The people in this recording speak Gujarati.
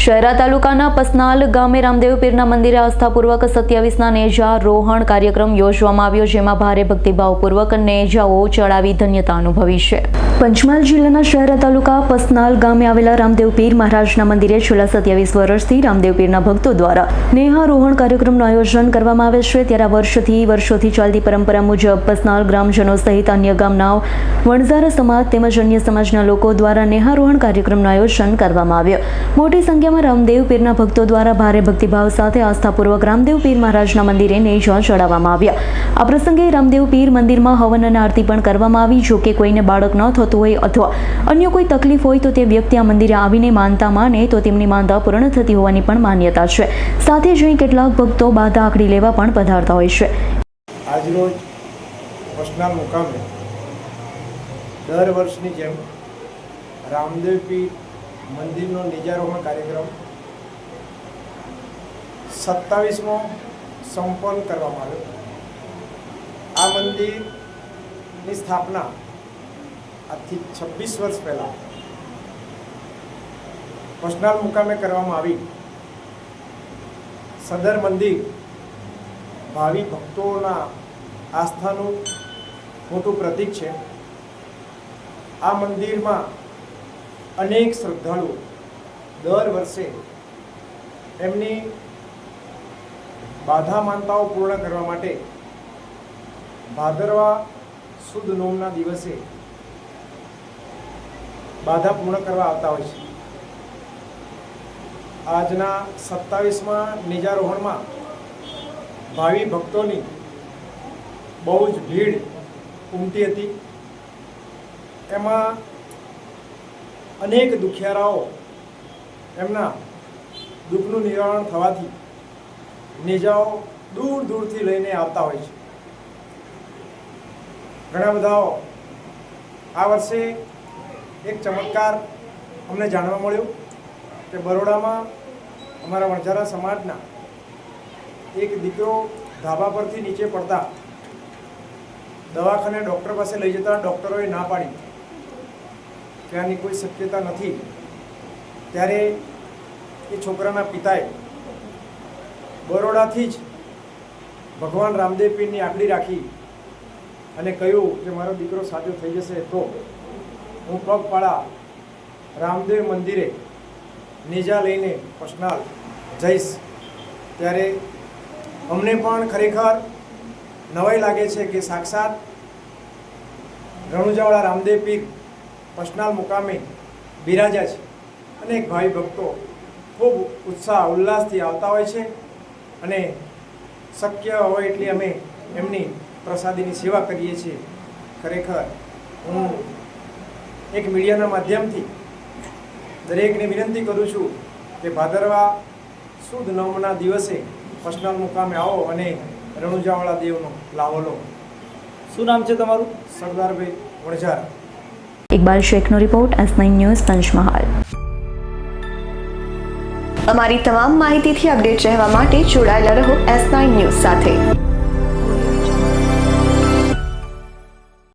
શહેરા તાલુકાના પસનાલ ગામે રામદેવ પીરના મંદિરે આસ્થાપૂર્વક 27ના નેજા રોહણ કાર્યક્રમ યોજવામાં આવ્યો, જેમાં ભારે ભક્તિભાવપૂર્વક નેજાઓ ચડાવી ધન્યતા અનુભવી છે. પંચમહાલ જિલ્લાના શહેરા તાલુકા પસનાલ ગામે આવેલા રામદેવ પીર મહારાજના મંદિરે છેલ્લા 27 વર્ષથી રામદેવ પીરના ભક્તો દ્વારા નેહારોહણ કાર્યક્રમનું આયોજન કરવામાં આવે છે. ત્યારે વર્ષોથી ચાલતી પરંપરા મુજબ પસનાલ ગ્રામજનો સહિત અન્ય ગામના વણઝારા સમાજ તેમજ અન્ય સમાજના લોકો દ્વારા નેહારોહણ કાર્યક્રમનું આયોજન કરવામાં આવ્યું. મોટી સંખ્યામાં રામદેવ પીરના ભક્તો દ્વારા ભારે ભક્તિભાવ સાથે આસ્થાપૂર્વક રામદેવ પીર મહારાજના મંદિરે નેજા ચડાવવામાં આવ્યા. આ પ્રસંગે રામદેવ પીર મંદિરમાં હવન અને આરતી પણ કરવામાં આવી. જો કે કોઈને બાળક ન થતું હોય અથવા અન્ય કોઈ તકલીફ હોય તો તે વ્યક્તિ આ મંદિરે આવીને માનતા માને તો તેમની માનતા પૂર્ણ થતી હોવાની પણ માન્યતા છે. સાથે જ અહીં કેટલાક ભક્તો બાધા આકડી લેવા પણ પધારતા હોય છે. આજરોજ પસનાલ મુકામે દર વર્ષની જેમ રામદેવ પીર મંદિરનો નેજારોહણ કાર્યક્રમ 27મો સંપન્ન કરવામાં આવ્યો. આ મંદિરની સ્થાપના આજથી 26 વર્ષ પહેલાં પસનાલ મુકામે કરવામાં આવી. સદર મંદિર ભાવિ ભક્તોના આસ્થાનું મોટું પ્રતીક છે. આ મંદિરમાં અનેક શ્રદ્ધાળુઓ દર વર્ષે એમની બાધા માનતાઓ પૂર્ણ કરવા માટે ભાદરવા સુદ નોમના દિવસે બાધા પૂર્ણ કરવા આવતા હોય છે. આજના 27મા નેજારોહણમાં ભાવિ ભક્તોની બહુ જ ભીડ ઉમટી હતી. એમાં અનેક દુખિયારાઓ એમના દુઃખનું નિવારણ થવાથી નેજાઓ દૂર દૂરથી લઈને આવતા હોય છે. ઘણા બધા આ વર્ષે એક ચમત્કાર અમને જાણવા મળ્યો કે બરોડામાં અમારા વણઝારા સમાજના એક દીકરો ધાબા પરથી નીચે પડતા દવાખાને ડૉક્ટર પાસે લઈ જતા ડૉક્ટરોએ ના પાડી કે આની કોઈ શક્યતા નથી. ત્યારે એ છોકરાના પિતાએ બરોડાથી જ ભગવાન રામદેવ પીરની આંકડી રાખી અને કહ્યું કે મારો દીકરો સાજો થઈ જશે તો હું પગપાળા રામદેવ મંદિરે નેજા લઈને પસનાલ જઈશ. ત્યારે અમને પણ ખરેખર નવાઈ લાગે છે કે સાક્ષાત રણુજાવાળા રામદેવ પીર પસનાલ મુકામે બિરાજ્યા છે. અનેક ભાઈ ભક્તો ખૂબ ઉત્સાહ ઉલ્લાસથી આવતા હોય છે અને શક્ય હોય એટલી અમે એમની પ્રસાદીની સેવા કરીએ છીએ. ખરેખર હું એક મીડિયાના માધ્યમથી દરેકને વિનંતી કરું છું કે ભાદરવા સુદ નવમના દિવસે પસનાલ મુકામે આવો અને રણુજાવાળા દેવનો લાવો લો. શું નામ છે તમારું? સરદારભાઈ વણઝારા. ઇકબાલ શેખનો રિપોર્ટ, S9 ન્યૂઝ, પંચમહાલ. અમારી તમામ માહિતીથી અપડેટ રહેવા માટે જોડાયેલા રહો S9 ન્યૂઝ સાથે.